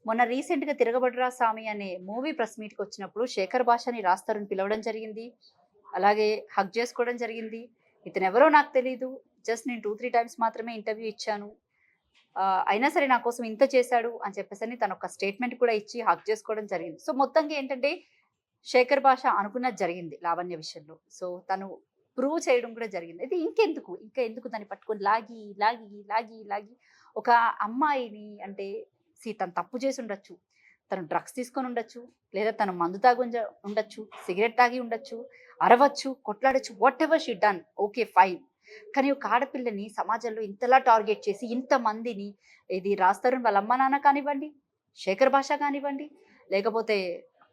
మొన్న రీసెంట్‌గా 'తిరగబడురా సామి' అనే మూవీ ప్రెస్ మీట్‌కి వచ్చినప్పుడు శేఖర్ భాషని రాజ్ తరుణ్ పిలవడం జరిగింది. అలాగే హగ్ చేసుకోవడం జరిగింది. ఇతనెవరో నాకు తెలీదు. జస్ట్ నేను 2, 3 టైమ్స్ మాత్రమే ఇంటర్వ్యూ ఇచ్చాను. అయినా సరే నా కోసం ఇంత చేశాడు అని చెప్పేసని తనొక స్టేట్‌మెంట్ కూడా ఇచ్చి హగ్ చేసుకోవడం జరిగింది. సో, మొత్తంగా ఏంటంటే శేఖర్ భాష అనుకున్నది జరిగింది లావణ్య విషయంలో. సో, తను ప్రూవ్ చేయడం కూడా జరిగింది. అయితే ఇంకెందుకు? ఇంకా ఎందుకు దాన్ని పట్టుకొని లాగి, లాగి, లాగి, లాగి ఒక అమ్మాయిని అంటే తను తప్పు చేసుండొచ్చు. తను డ్రగ్స్ తీసుకొనుండొచ్చు. లేదా తను మందు తాగుంజ ఉండొచ్చు. సిగరెట్ తాగి ఉండొచ్చు. అరవచ్చు, కొట్లాడొచ్చు. Whatever she done. Okay. Fine. కానీ ఒక ఆడపిల్లని సమాజంలో ఇంతలా టార్గెట్ చేసి ఇంతమందిని ఇది రాజ్ తరుణ్ వాళ్ళ అమ్మ నాన్న కానివ్వండి, శేఖర్ భాష కానివ్వండి, లేకపోతే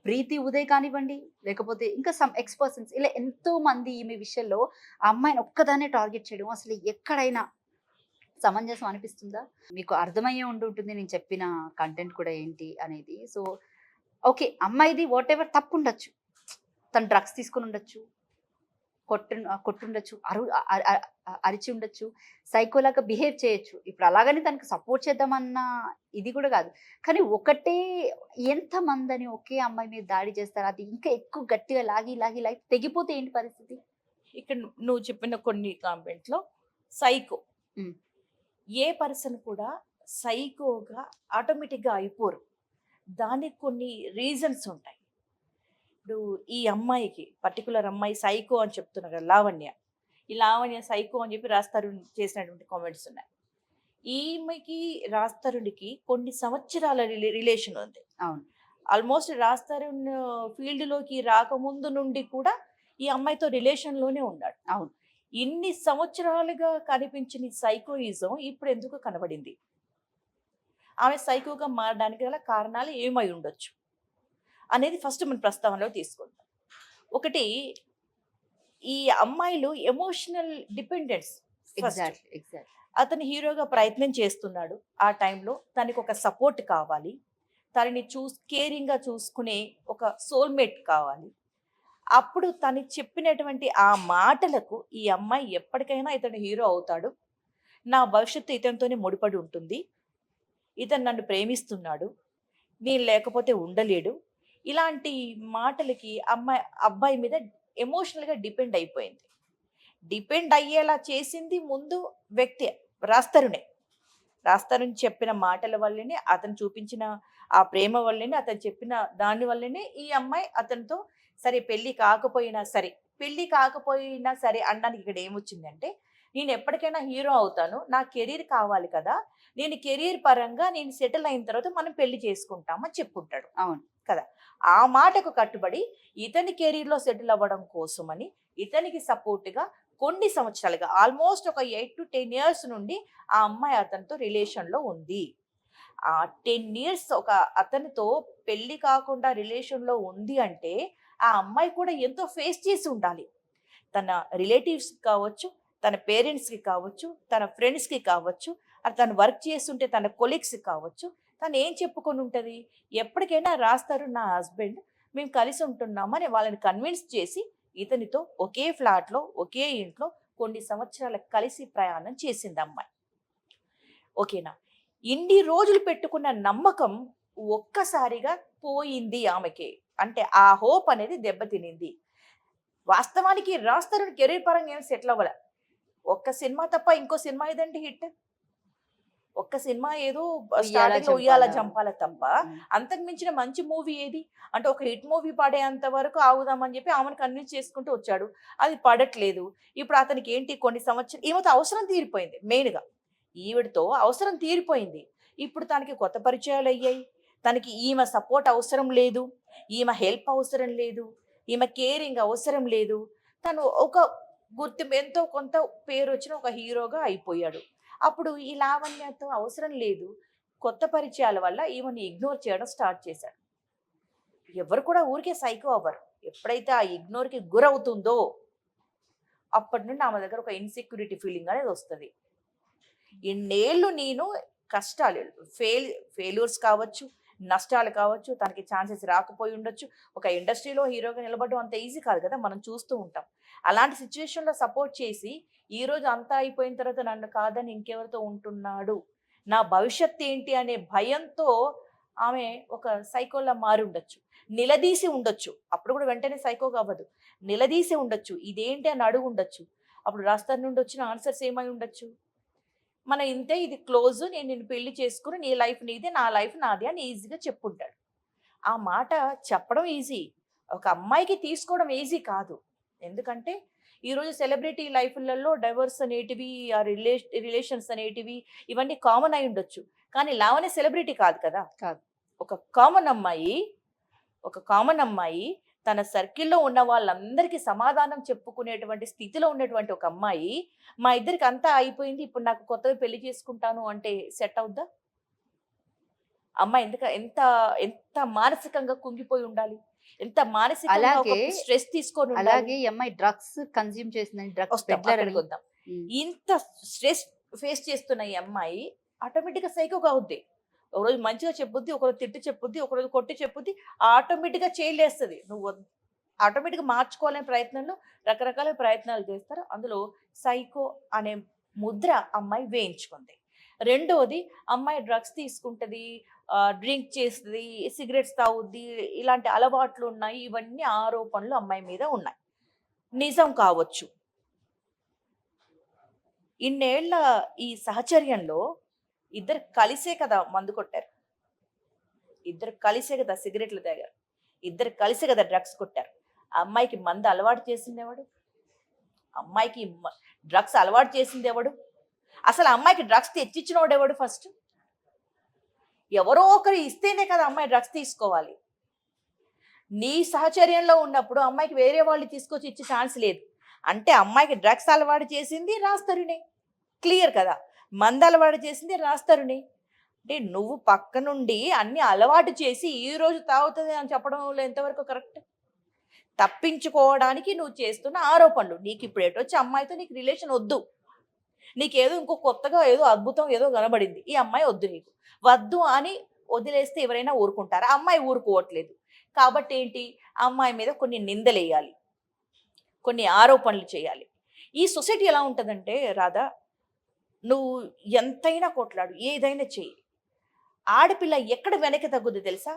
ప్రీతి ఉదయ్ కానివ్వండి, లేకపోతే ఇంకా సమ్ ఎక్స్ పర్సన్స్ ఇలా ఎంతో మంది ఈమె విషయంలో ఆ అమ్మాయిని ఒక్కదాన్నే టార్గెట్ చేయడం అసలు ఎక్కడైనా సమంజసం అనిపిస్తుందా? మీకు అర్థమయ్యే ఉండుంటుంది నేను చెప్పిన కంటెంట్ కూడా ఏంటి అనేది. So, okay. అమ్మాయిది వాటెవర్ తప్పుండొచ్చు. తను డ్రగ్స్ తీసుకొనుండొచ్చు. కొట్టుండొచ్చు. అ అ అరిచి ఉండొచ్చు. సైకోలాగా బిహేవ్ చేయొచ్చు. ఇప్పుడు అలాగని తనకి సపోర్ట్ చేద్దామన్న ఇది కూడా కాదు. కానీ ఒకటే ఎంతమందని ఒకే అమ్మాయి మీద దాడి చేస్తారు. అది ఇంకా ఎక్కువ గట్టిగా లాగి, లాగి, లాగి తెగిపోతే ఏంటి పరిస్థితి? ఇక్కడ నువ్వు చెప్పిన కొన్ని కామెంట్‌లో సైకో. హ్మ్. ఏ పర్సన్ కూడా సైకోగా ఆటోమేటిక్‌గా అయిపోరు. దానికి కొన్ని రీజన్స్ ఉంటాయి. ఇప్పుడు ఈ అమ్మాయికి పర్టిక్యులర్ అమ్మాయి సైకో అని చెప్తున్నా కదా! లావణ్య. ఈ లావణ్య సైకో అని చెప్పి రాజ్ చేసినటువంటి కామెంట్స్ ఉన్నాయి. ఈమెకి రాజ్ కొన్ని సంవత్సరాల రిలేషన్ ఉంది. అవును. ఆల్మోస్ట్ రాజ్ ఫీల్డ్‌లోకి రాకముందు నుండి కూడా ఈ అమ్మాయితో రిలేషన్‌లోనే ఉన్నాడు. అవును. ఇన్ని సంవత్సరాలుగా కనిపించిన ఈ సైకోయిజం ఇప్పుడెందుకు కనబడింది? ఆమె సైకోగా మారడానికి గల కారణాలు ఏమై ఉండొచ్చు? అనేది ఫస్ట్ మనం ప్రస్తావనలోకి తీసుకుందాం. ఒకటి, ఈ అమ్మాయిలు emotional dependence first. Exactly. Exactly. అతను హీరోగా ప్రయత్నం చేస్తున్నాడు. ఆ టైంలో తనకొక సపోర్ట్ కావాలి. తనని కేరింగ్‌గా చూసుకునే ఒక సోల్‌మేట్ కావాలి. అప్పుడు తను చెప్పినటువంటి ఆ మాటలకు ఈ అమ్మాయి ఎప్పటికైనా ఇతను హీరో అవుతాడు. నా భవిష్యత్తు ఇతనితోనే ముడిపడి ఉంటుంది. ఇతను నన్ను ప్రేమిస్తున్నాడు. నేను లేకపోతే ఉండలేడు. ఇలాంటి మాటలకి అబ్బాయి మీద ఎమోషనల్‌గా డిపెండ్ అయిపోయింది. డిపెండ్ అయ్యేలా చేసింది ముందు వ్యక్తే. రాజ్ తరుణ్ చెప్పిన మాటల వల్లనే, అతను చూపించిన ఆ ప్రేమ వల్లనే, అతను చెప్పిన దాని వల్లనే ఈ అమ్మాయి అతనితో సరే పెళ్లి కాకపోయినా సరే అనడానికి ఇక్కడ ఏమొచ్చిందంటే, నేను ఎప్పటికైనా హీరో అవుతాను. నా కెరీర్ కావాలి కదా! నేను కెరీర్ పరంగా నేను సెటిల్ అయిన తర్వాత మనం పెళ్లి చేసుకుంటాం అని చెప్పుంటాడు. అవును. కదా! ఆ మాటకు కట్టుబడి ఇతని కెరీర్‌లో సెటిల్ అవ్వడం కోసమని, ఇతనికి సపోర్ట్‌గా కొన్ని సంవత్సరాలుగా ఆల్మోస్ట్ ఒక 8-10 ఇయర్స్ నుండి ఆ అమ్మాయి అతనితో రిలేషన్‌లో ఉంది. ఆ 10 ఇయర్స్ ఒక అతనితో పెళ్లి కాకుండా రిలేషన్‌లో ఉంది అంటే, ఆ అమ్మాయి కూడా ఎంతో ఫేస్ చేసి ఉండాలి. తన రిలేటివ్స్‌కి కావచ్చు, తన పేరెంట్స్‌కి కావచ్చు, తన ఫ్రెండ్స్‌కి కావచ్చు, తను వర్క్ చేస్తుంటే తన కొలీగ్స్‌కి కావచ్చు, తను ఏం చెప్పుకొనుంటది? ఎప్పటికైనా రాస్తారు నా హస్బెండ్, మేము కలిసి ఉంటున్నామని వాళ్ళని కన్విన్స్ చేసి, ఇతనితో ఒకే ఫ్లాట్‌లో, ఒకే ఇంట్లో కొన్ని సంవత్సరాలు కలిసి ప్రయాణం చేసిందమ్మాయి. ఓకేనా? ఇన్ని రోజులు పెట్టుకున్న నమ్మకం ఒక్కసారిగా పోయింది ఆమెకి. అంటే ఆ హోప్ అనేది దెబ్బతినింది. వాస్తవానికి 'రాజ్ తరుణ్' కెరీర్ పరంగా ఏమి సెటిల్ అవ్వల. ఒక్క సినిమా తప్ప ఇంకో సినిమా ఏదండి హిట్? ఒక్క సినిమా ఏదో 'ఉయ్యాల స్టార్టింగ్‌లో 'ఉయ్యాల జంపాల'. జంపాల' తప్ప, హ్మ్. అంతకు మించిన మంచి మూవీ ఏది? అంటే ఒక హిట్ మూవీ పడేంత వరకు ఆగుదామని చెప్పి ఆమెను కన్విన్స్ చేసుకుంటూ వచ్చాడు. అది పడట్లేదు. ఇప్పుడు అతనికి ఏంటి కొన్ని ఈమెతో అవసరం తీరిపోయింది మెయిన్‌గా. ఈవిడతో అవసరం తీరిపోయింది. ఇప్పుడు తనకి కొత్త పరిచయాలయ్యాయి. తనకి ఈమె సపోర్ట్ అవసరం లేదు. ఈమె హెల్ప్ అవసరం లేదు. ఈమె కేరింగ్ అవసరం లేదు. తను ఒక గుర్తింపు ఎంతో కొంత పేరొచ్చిన ఒక హీరోగా అయిపోయాడు. అప్పుడు ఈ లావణ్యతో అవసరం లేదు. కొత్త పరిచయాల వల్ల ఈమెని ఇగ్నోర్ చేయడం స్టార్ట్ చేశాడు. ఎవరు కూడా ఊరికే సైకో అవ్వరు. ఎప్పుడైతే ఆ ఇగ్నోర్‌కి గురవుతుందో, అప్పటి నుండి ఆమె దగ్గర ఒక ఇన్‌సెక్యూరిటీ ఫీలింగ్ అనేది వస్తది. ఇన్నేళ్ళు నేను కష్టాలు ఫెయిల్యూర్స్ కావచ్చు, నష్టాలు కావచ్చు, తనకి ఛాన్సెస్ రాకపోయి ఉండొచ్చు. ఒక ఇండస్ట్రీలో హీరోగా నిలబడడం అంత ఈజీ కాదు కదా! మనం చూస్తూ ఉంటాం. అలాంటి సిట్యుయేషన్‌లో సపోర్ట్ చేసి, ఈరోజు అంతా అయిపోయిన తర్వాత నన్ను కాదని ఇంకెవరితో ఉంటున్నాడు. నా భవిష్యత్తు ఏంటి అనే భయంతో ఆమె ఒక సైకోలా మారి ఉండొచ్చు, నిలదీసి ఉండొచ్చు. అప్పుడు కూడా వెంటనే సైకోగా అవ్వదు, నిలదీసి ఉండొచ్చు, ఇదేంటి అని అడుగు ఉండొచ్చు. అప్పుడు రాస్తారు నుండి వచ్చిన ఆన్సర్స్ ఏమై ఉండొచ్చు, మన ఇంతే, ఇది క్లోజ్, నేను నిన్ను పెళ్లి చేసుకుని నీ లైఫ్ నీదే, నా లైఫ్ నాదే అని ఈజీగా చెప్పుంటాడు. ఆ మాట చెప్పడం ఈజీ, ఒక అమ్మాయికి తీసుకోవడం ఈజీ కాదు. ఎందుకంటే ఈరోజు సెలబ్రిటీ లైఫ్లలో డైవర్స్ అనేటివి, ఆ రిలేషన్స్ అనేటివి ఇవన్నీ కామన్ అయి ఉండొచ్చు. కానీ లావణ్య సెలబ్రిటీ కాదు కదా. కాదు. ఒక కామన్ అమ్మాయి, ఒక కామన్ అమ్మాయి తన సర్కిల్లో ఉన్న వాళ్ళందరికీ సమాధానం చెప్పుకునేటువంటి స్థితిలో ఉన్నటువంటి ఒక అమ్మాయి, మా ఇద్దరికి అంతా అయిపోయింది, ఇప్పుడు నాకు కొత్తగా పెళ్లి చేసుకుంటాను అంటే సెట్ అవుద్దా? అమ్మాయి ఎందుక ఎంత ఎంత మానసికంగా కుంగిపోయి ఉండాలి, ఎంత మానసికంగా అలాగే స్ట్రెస్ తీసుకొని ఉండాలి. అలాగే ఈ అమ్మాయి డ్రగ్స్ కన్జ్యూమ్ చేసిందని, డ్రగ్స్ వస్తాం, పెడ్లర్ అక్కడికి అని. వద్దాం. ఇంత స్ట్రెస్ ఫేస్ చేస్తున్న ఈ అమ్మాయి ఆటోమేటిక్గా సైకోగా అవుద్ది. ఒకరోజు మంచిగా చెప్పుద్ది, ఒకరోజు తిట్టి చెప్పుద్ది, ఒకరోజు కొట్టి చెప్పుద్ది, ఆటోమేటిక్గా చేయలేస్తుంది. నువ్వు ఆటోమేటిక్గా మార్చుకోవాలనే ప్రయత్నంలో రకరకాల ప్రయత్నాలు చేస్తారు. అందులో సైకో అనే ముద్ర అమ్మాయి వేయించుకుంది. రెండోది, అమ్మాయి డ్రగ్స్ తీసుకుంటుంది, డ్రింక్ చేస్తుంది, సిగరెట్స్ తాగుద్ది, ఇలాంటి అలవాట్లు ఉన్నాయి. ఇవన్నీ ఆరోపణలు అమ్మాయి మీద ఉన్నాయి. నిజం కావచ్చు. ఇన్నేళ్ల ఈ సహచర్యంలో ఇద్దరు కలిసే కదా మందు కొట్టారు, ఇద్దరు కలిసే కదా సిగరెట్లు తాగారు, ఇద్దరు కలిసే కదా డ్రగ్స్ కొట్టారు. ఆ అమ్మాయికి మందు అలవాటు చేసింది ఎవడు? అమ్మాయికి డ్రగ్స్ అలవాటు చేసింది ఎవడు? అసలు అమ్మాయికి డ్రగ్స్ తెచ్చిచ్చినోడు ఎవడు? ఫస్ట్ ఎవరో ఒకరు ఇస్తేనే కదా అమ్మాయి డ్రగ్స్ తీసుకోవాలి. నీ సహచర్యంలో ఉన్నప్పుడు అమ్మాయికి వేరే వాళ్ళు తీసుకొచ్చి ఇచ్చే ఛాన్స్ లేదు. అంటే అమ్మాయికి డ్రగ్స్ అలవాటు చేసింది రాస్తరునే, క్లియర్ కదా. మందు అలవాటు చేసింది రాస్తరునే. అంటే నువ్వు పక్క నుండి అన్ని అలవాటు చేసి ఈ రోజు తాగుతుంది అని చెప్పడంలో ఎంతవరకు కరెక్ట్? తప్పించుకోవడానికి నువ్వు చేస్తున్న ఆరోపణలు. నీకు ఇప్పుడు ఎటొచ్చి అమ్మాయితో నీకు రిలేషన్ వద్దు, నీకేదో ఇంకో కొత్తగా ఏదో అద్భుతం ఏదో కనబడింది, ఈ అమ్మాయి వద్దు, నీకు వద్దు అని వదిలేస్తే ఎవరైనా ఊరుకుంటారా? అమ్మాయి ఊరుకోవట్లేదు కాబట్టి ఏంటి, అమ్మాయి మీద కొన్ని నిందలేయాలి, కొన్ని ఆరోపణలు చేయాలి. ఈ సొసైటీ ఎలా ఉంటుందంటే రాధా, నువ్వు ఎంతైనా కొట్లాడు, ఏదైనా చెయ్యి, ఆడపిల్ల ఎక్కడ వెనక్కి తగ్గుద్ది తెలుసా?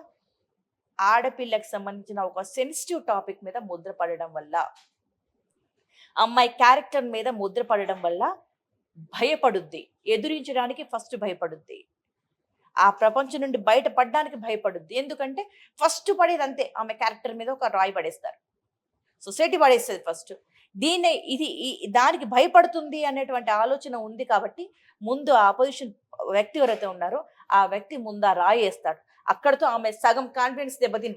ఆడపిల్లకి సంబంధించిన ఒక సెన్సిటివ్ టాపిక్ మీద ముద్ర పడడం వల్ల, అమ్మాయి క్యారెక్టర్ మీద ముద్ర పడడం వల్ల భయపడుద్ది, ఎదురించడానికి ఫస్ట్ భయపడుద్ది, ఆ ప్రపంచం నుండి బయటపడడానికి భయపడుద్ది. ఎందుకంటే ఫస్ట్ పడేది అంతే, ఆమె క్యారెక్టర్ మీద ఒక రాయి పడేస్తారు, సొసైటీ పడేస్తుంది ఫస్ట్. దీన్నే ఇది దానికి భయపడుతుంది అనేటువంటి ఆలోచన ఉంది కాబట్టి ముందు ఆ ఆపోజిషన్ వ్యక్తి ఎవరైతే ఉన్నారో ఆ వ్యక్తి ముందు ఆ రాయి వేస్తాడు. అక్కడితో ఆమె సగం కాన్ఫిడెన్స్ దెబ్బతింటుంది.